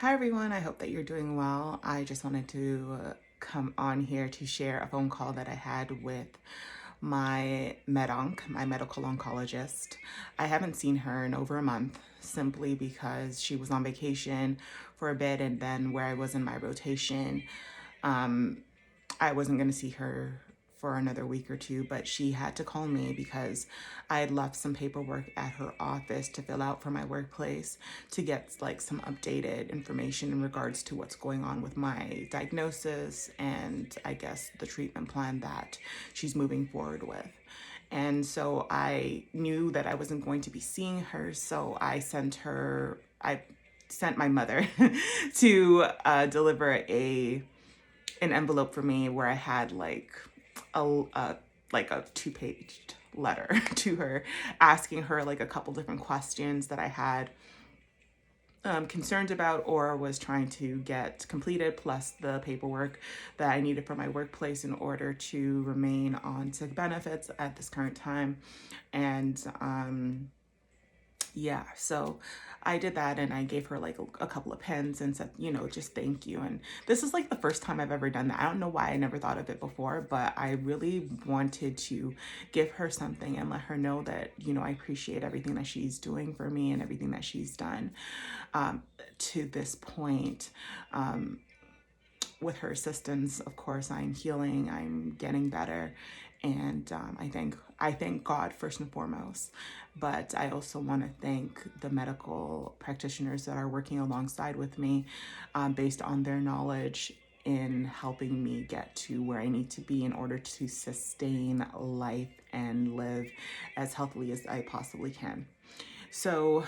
Hi everyone, I hope that you're doing well. I just wanted to come on here to share a phone call that I had with my medonc, my medical oncologist. I haven't seen her in over a month simply because she was on vacation for a bit, and then where I was in my rotation, I wasn't going to see her for another week or two, but she had to call me because I had left some paperwork at her office to fill out for my workplace to get like some updated information in regards to what's going on with my diagnosis and I guess the treatment plan that she's moving forward with. And so I knew that I wasn't going to be seeing her, so I sent my mother to deliver an envelope for me where I had a like a two-page letter to her asking her like a couple different questions that I had concerned about or was trying to get completed, plus the paperwork that I needed for my workplace in order to remain on sick benefits at this current time. And yeah, so I did that and I gave her like a couple of pens and said, just thank you. And this is like the first time I've ever done that. I don't know why I never thought of it before, but I really wanted to give her something and let her know that, I appreciate everything that she's doing for me and everything that she's done to this point. With her assistance, of course, I'm healing, I'm getting better, and I thank God first and foremost. But I also want to thank the medical practitioners that are working alongside with me, based on their knowledge in helping me get to where I need to be in order to sustain life and live as healthily as I possibly can. So,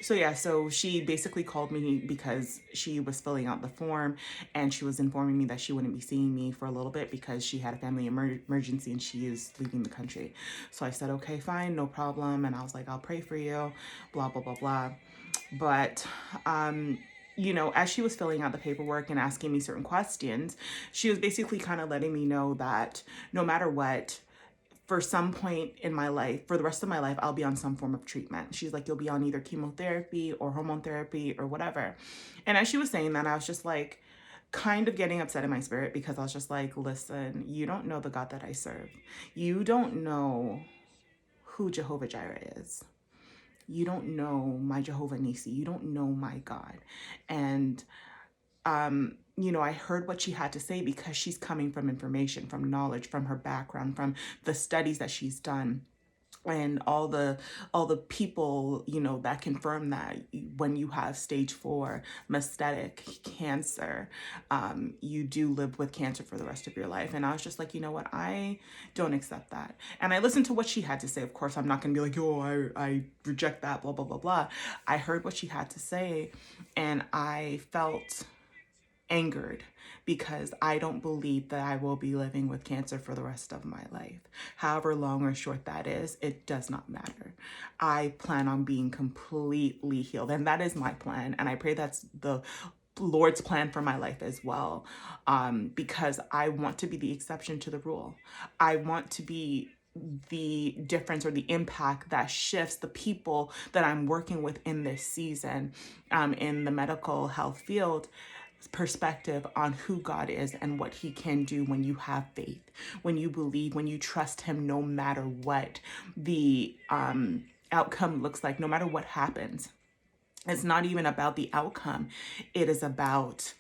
so she basically called me because she was filling out the form and she was informing me that she wouldn't be seeing me for a little bit because she had a family emergency and she is leaving the country. So I said, okay, fine, no problem. And I was like, I'll pray for you, blah, blah, blah, blah. But, as she was filling out the paperwork and asking me certain questions, she was basically kind of letting me know that no matter what, for some point in my life, for the rest of my life, I'll be on some form of treatment. She's like, you'll be on either chemotherapy or hormone therapy or whatever. And as she was saying that, I was just like, kind of getting upset in my spirit because I was just like, listen, you don't know the God that I serve. You don't know who Jehovah Jireh is. You don't know my Jehovah Nisi. You don't know my God. And I heard what she had to say because she's coming from information, from knowledge, from her background, from the studies that she's done and all the people that confirm that when you have stage 4 metastatic cancer, you do live with cancer for the rest of your life. And I was just like, you know what, I don't accept that. And I listened to what she had to say. Of course, I'm not gonna be like, oh, I reject that, blah blah blah blah. I heard what she had to say and I felt angered because I don't believe that I will be living with cancer for the rest of my life. However long or short that is, it does not matter. I plan on being completely healed, and that is my plan. And I pray that's the Lord's plan for my life as well, because I want to be the exception to the rule. I want to be the difference or the impact that shifts the people that I'm working with in this season, in the medical health field, perspective on who God is and what he can do when you have faith, when you believe, when you trust him, no matter what the outcome looks like, no matter what happens. It's not even about the outcome. It is about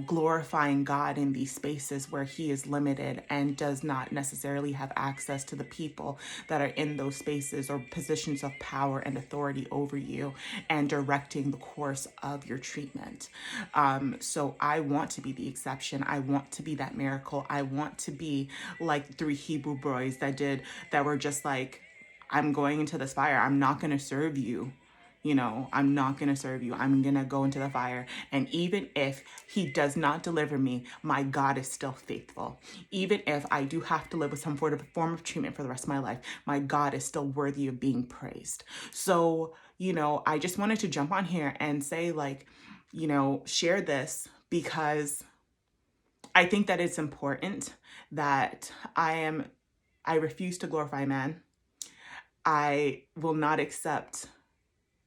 glorifying God in these spaces where he is limited and does not necessarily have access to the people that are in those spaces or positions of power and authority over you and directing the course of your treatment. So I want to be the exception. I want to be that miracle. I want to be like the 3 Hebrew boys that were just like, I'm going into this fire. I'm not going to serve you. I'm not going to serve you. I'm going to go into the fire. And even if he does not deliver me, my God is still faithful. Even if I do have to live with some form of treatment for the rest of my life, my God is still worthy of being praised. So, I just wanted to jump on here and say, share this because I think that it's important that I refuse to glorify man. I will not accept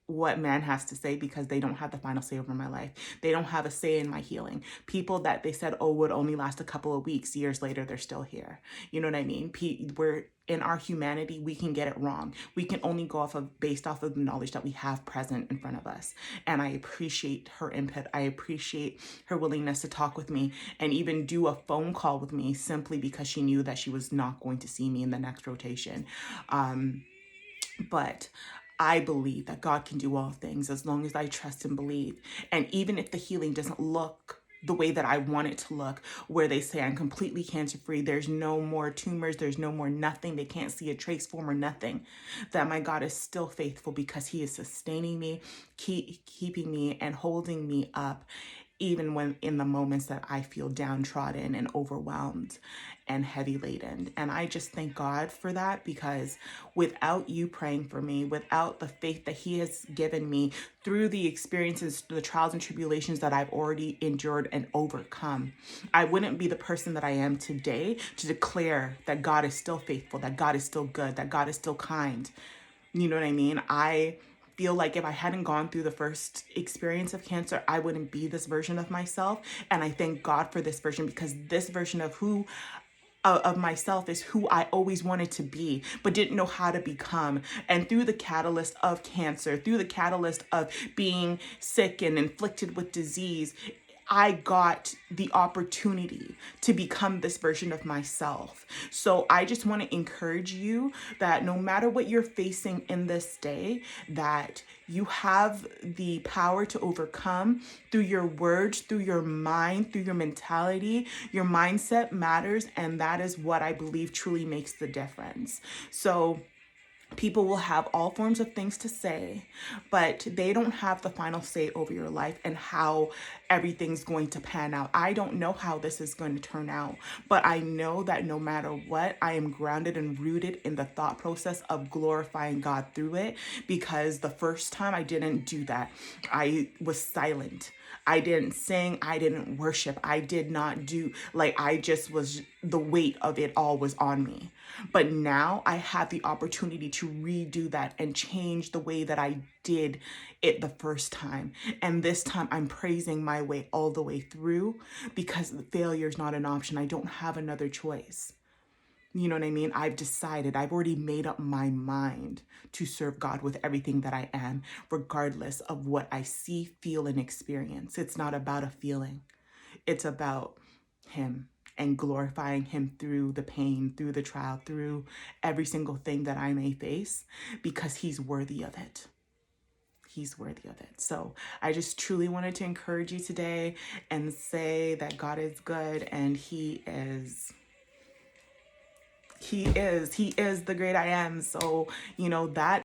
what man has to say, because they don't have the final say over my life. They don't have a say in my healing. People that they said, oh, would only last a couple of weeks, years later, they're still here. You know what I mean? We're in our humanity, we can get it wrong. We can only go based off of the knowledge that we have present in front of us. And I appreciate her input. I appreciate her willingness to talk with me and even do a phone call with me, simply because she knew that she was not going to see me in the next rotation. But I believe that God can do all things as long as I trust and believe. And even if the healing doesn't look the way that I want it to look, where they say I'm completely cancer free, there's no more tumors, there's no more nothing, they can't see a trace form or nothing, that my God is still faithful, because he is sustaining me, keeping me and holding me up, even when in the moments that I feel downtrodden and overwhelmed and heavy laden. And I just thank God for that, because without you praying for me, without the faith that he has given me through the experiences, the trials and tribulations that I've already endured and overcome, I wouldn't be the person that I am today to declare that God is still faithful, that God is still good, that God is still kind. You know what I mean? I feel like if I hadn't gone through the first experience of cancer, I wouldn't be this version of myself. And I thank God for this version, because this version of myself is who I always wanted to be, but didn't know how to become. And through the catalyst of cancer, through the catalyst of being sick and inflicted with disease, I got the opportunity to become this version of myself. So I just want to encourage you that no matter what you're facing in this day, that you have the power to overcome through your words, through your mind, through your mentality. Your mindset matters, and that is what I believe truly makes the difference. So people will have all forms of things to say, but they don't have the final say over your life and how everything's going to pan out. I don't know how this is going to turn out, but I know that no matter what, I am grounded and rooted in the thought process of glorifying God through it, because the first time I didn't do that. I was silent. I didn't sing, I didn't worship, I did not do, I just was, the weight of it all was on me. But now I have the opportunity to redo that and change the way that I did it the first time. And this time I'm praising my way all the way through, because failure is not an option. I don't have another choice. You know what I mean? I've decided, I've already made up my mind to serve God with everything that I am, regardless of what I see, feel, and experience. It's not about a feeling. It's about him and glorifying him through the pain, through the trial, through every single thing that I may face, because he's worthy of it. He's worthy of it. So I just truly wanted to encourage you today and say that God is good, and he is the great I am. So, that